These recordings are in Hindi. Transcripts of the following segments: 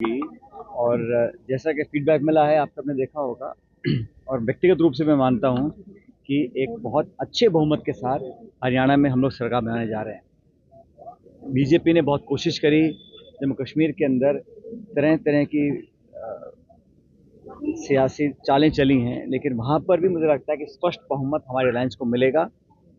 की। और जैसा कि फीडबैक मिला है आप सबने देखा होगा और व्यक्तिगत रूप से मैं मानता हूं कि एक बहुत अच्छे बहुमत के साथ हरियाणा में हम लोग सरकार बनाने जा रहे हैं। बीजेपी ने बहुत कोशिश करी, जम्मू कश्मीर के अंदर तरह तरह की सियासी चालें चली हैं, लेकिन वहाँ पर भी मुझे लगता है कि स्पष्ट बहुमत हमारे अलायंस को मिलेगा।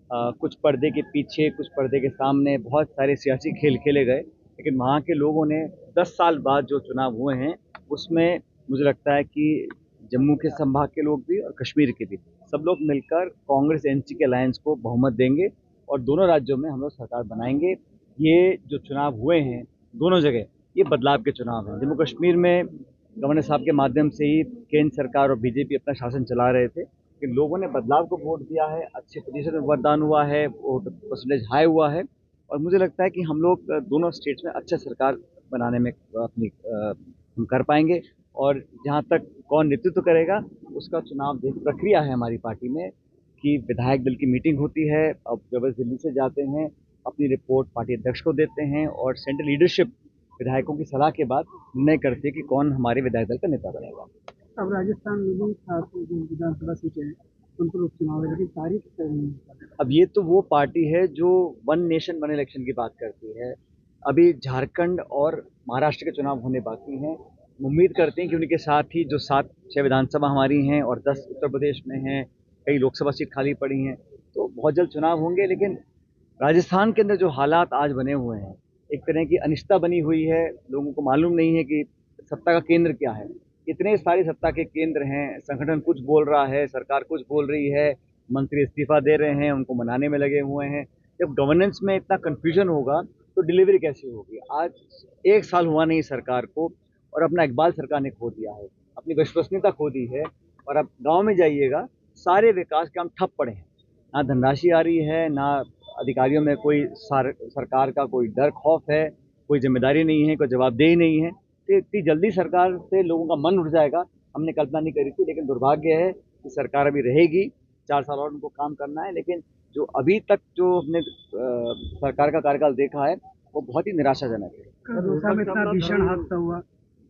कुछ पर्दे के पीछे, कुछ पर्दे के सामने बहुत सारे सियासी खेल खेले गए, लेकिन वहाँ के लोगों ने 10 साल बाद जो चुनाव हुए हैं उसमें मुझे लगता है कि जम्मू के संभाग के लोग भी और कश्मीर के भी सब लोग मिलकर कांग्रेस एनसी के अलायंस को बहुमत देंगे और दोनों राज्यों में हम लोग सरकार बनाएंगे। ये जो चुनाव हुए हैं दोनों जगह, ये बदलाव के चुनाव हैं। जम्मू कश्मीर में गवर्नर साहब के माध्यम से ही केंद्र सरकार और बीजेपी अपना शासन चला रहे थे कि लोगों ने बदलाव को वोट दिया है, अच्छे प्रतिशत में मतदान हुआ है, वोट परसेंटेज हाई हुआ है और मुझे लगता है कि हम लोग दोनों स्टेट्स में अच्छा सरकार बनाने में अपनी हम कर पाएंगे। और जहाँ तक कौन नेतृत्व करेगा उसका चुनाव देख प्रक्रिया है हमारी पार्टी में कि विधायक दल की मीटिंग होती है, अब जब दिल्ली से जाते हैं अपनी रिपोर्ट पार्टी अध्यक्ष को देते हैं और सेंट्रल लीडरशिप विधायकों की सलाह के बाद निर्णय करती है कि कौन हमारे विधायक दल का नेता बनेगा। अब राजस्थान में भी खास जो विधानसभा सीटें हैं उन पर उपचुनाव है, लेकिन तारीख तय नहीं है। अब ये तो वो पार्टी है जो वन नेशन वन इलेक्शन की बात करती है। अभी झारखंड और महाराष्ट्र के चुनाव होने बाकी हैं। उम्मीद करते हैं कि उनके साथ ही जो 7-6 विधानसभा हमारी हैं और 10 उत्तर प्रदेश में हैं, कई लोकसभा सीट खाली पड़ी हैं, तो बहुत जल्द चुनाव होंगे। लेकिन राजस्थान के अंदर जो हालात आज बने हुए हैं, एक तरह की अनिश्चितता बनी हुई है। लोगों को मालूम नहीं है कि सत्ता का केंद्र क्या है। इतने सारी सत्ता के केंद्र हैं, संगठन कुछ बोल रहा है, सरकार कुछ बोल रही है, मंत्री इस्तीफा दे रहे हैं, उनको मनाने में लगे हुए हैं। जब गवर्नेंस में इतना कंफ्यूजन होगा तो डिलीवरी कैसे होगी। आज 1 साल हुआ नहीं सरकार को और अपना इकबाल सरकार ने खो दिया है, अपनी विश्वसनीयता खो दी है। और अब गाँव में जाइएगा, सारे विकास काम ठप पड़े हैं, ना धनराशि आ रही है, ना अधिकारियों में कोई सरकार का कोई डर खौफ है, कोई जिम्मेदारी नहीं है, कोई जवाबदेही नहीं है। तो इतनी जल्दी सरकार से लोगों का मन उठ जाएगा, हमने कल्पना नहीं करी थी। लेकिन दुर्भाग्य है कि सरकार अभी रहेगी, 4 साल और उनको काम करना है। लेकिन जो अभी तक जो हमने सरकार का कार्यकाल देखा है वो बहुत ही निराशाजनक है। कल में इतना भीषण हादसा हुआ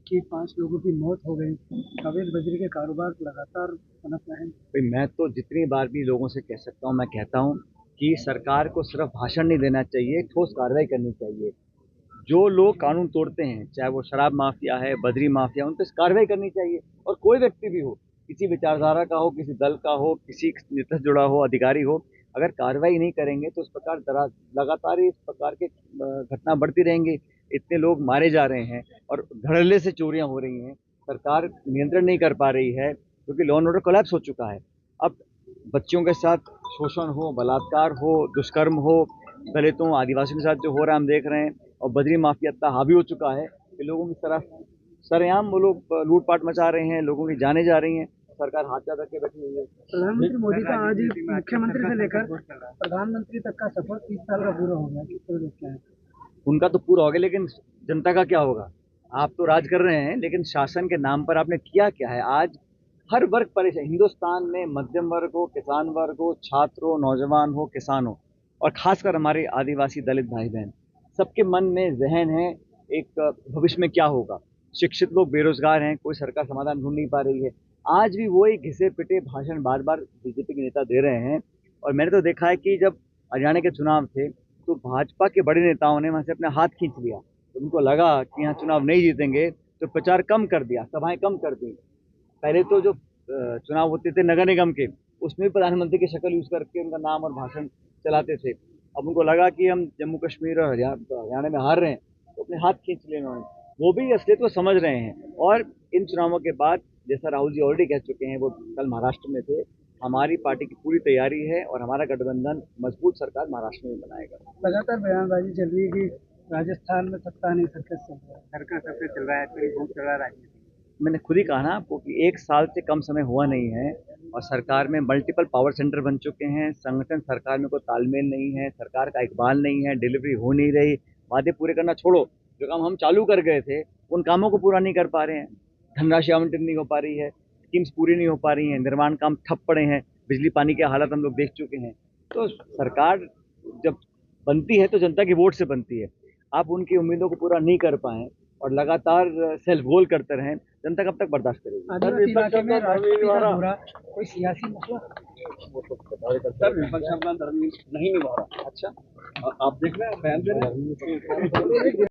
कि 5 लोगों की मौत हो गई। अवैध बजरी के कारोबार लगातार पनप रहे हैं। भाई मैं तो जितनी बार भी लोगों से कह सकता हूँ, मैं कहता हूँ कि सरकार को सिर्फ भाषण नहीं देना चाहिए, ठोस कार्रवाई करनी चाहिए। जो लोग कानून तोड़ते हैं, चाहे वो शराब माफिया है, बदरी माफिया, उन पर कार्रवाई करनी चाहिए। और कोई व्यक्ति भी हो, किसी विचारधारा का हो, किसी दल का हो, किसी नेता से जुड़ा हो, अधिकारी हो, अगर कार्रवाई नहीं करेंगे तो इस प्रकार लगातार इस प्रकार के घटना बढ़ती रहेंगी। इतने लोग मारे जा रहे हैं और धड़ल्ले से चोरियां हो रही हैं, सरकार नियंत्रण नहीं कर पा रही है क्योंकि लॉ एंड ऑर्डर कोलैप्स हो चुका है। अब बच्चियों के साथ शोषण हो, बलात्कार हो, दुष्कर्म हो, दलितों आदिवासियों के साथ जो हो रहा है हम देख रहे हैं। और बदरी माफिया इतना हावी हो चुका है कि लोगों की तरफ सरेआम वो लोग लूटपाट मचा रहे हैं, लोगों की जानें जा रही हैं, सरकार हाथ ज्यादा के बैठी हुई है। प्रधानमंत्री मोदी का आज मुख्यमंत्री से लेकर प्रधानमंत्री तक का सफर 30 साल का पूरा हो गया। किस तरह देखते हैं? उनका तो पूरा हो गया, लेकिन जनता का क्या होगा। आप तो राज कर रहे हैं, लेकिन शासन के नाम पर आपने किया क्या है। आज हर वर्ग परेशान, हिंदुस्तान में मध्यम वर्ग हो, किसान वर्ग हो, छात्र हो, नौजवान हो, किसान हो, और खासकर हमारे आदिवासी दलित भाई बहन, सबके मन में जहन है एक भविष्य में क्या होगा। शिक्षित लोग बेरोजगार हैं, कोई सरकार समाधान ढूंढ नहीं पा रही है। आज भी वही घिसे पिटे भाषण बार बार बीजेपी के नेता दे रहे हैं। और मैंने तो देखा है कि जब हरियाणा के चुनाव थे तो भाजपा के बड़े नेताओं ने वहां से अपना हाथ खींच लिया, तो उनको लगा कि यहाँ चुनाव नहीं जीतेंगे तो प्रचार कम कर दिया, सभाएं कम कर दी। पहले तो जो चुनाव होते थे नगर निगम के, उसमें भी प्रधानमंत्री की शक्ल यूज करके उनका नाम और भाषण चलाते थे। अब उनको लगा कि हम जम्मू कश्मीर और हरियाणा में हार रहे हैं तो अपने हाथ खींच लिए उन्होंने। वो भी असलियत को समझ रहे हैं। और इन चुनावों के बाद, जैसा राहुल जी ऑलरेडी कह चुके हैं, वो कल महाराष्ट्र में थे, हमारी पार्टी की पूरी तैयारी है और हमारा गठबंधन मजबूत सरकार महाराष्ट्र में बनाएगा। लगातार बयानबाजी चल रही है कि राजस्थान में सत्ता नहीं सर्कस चल रहा है, सर्कस सबसे चल रहा है, कोई घूम चल रहा है राजनीति। मैंने खुद ही कहा ना आपको कि 1 साल से कम समय हुआ नहीं है और सरकार में मल्टीपल पावर सेंटर बन चुके हैं। संगठन सरकार में कोई तालमेल नहीं है, सरकार का इकबाल नहीं है, डिलीवरी हो नहीं रही। वादे पूरे करना छोड़ो, जो काम हम चालू कर गए थे उन कामों को पूरा नहीं कर पा रहे हैं। धनराशि आवंटन नहीं हो पा रही है, स्कीम्स पूरी नहीं हो पा रही हैं, निर्माण काम ठप पड़े हैं, बिजली पानी की हालत हम लोग देख चुके हैं। तो सरकार जब बनती है तो जनता की वोट से बनती है। आप उनकी उम्मीदों को पूरा नहीं कर पाए और लगातार सेल्फ गोल करते रहें, जनता कब तक बर्दाश्त करेगी? आदिवासी इलाके में राष्ट्रपति का दौरा कोई सियासी मसला? सर विपक्ष अपना धर्म नहीं निभा रहा। अच्छा, आप देख रहे हैं, बयान दे रहे हैं।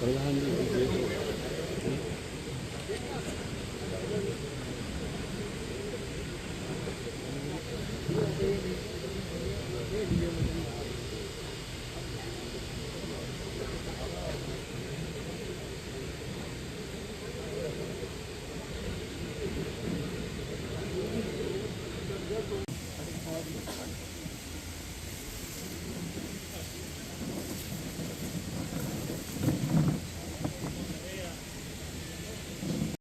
प्रधान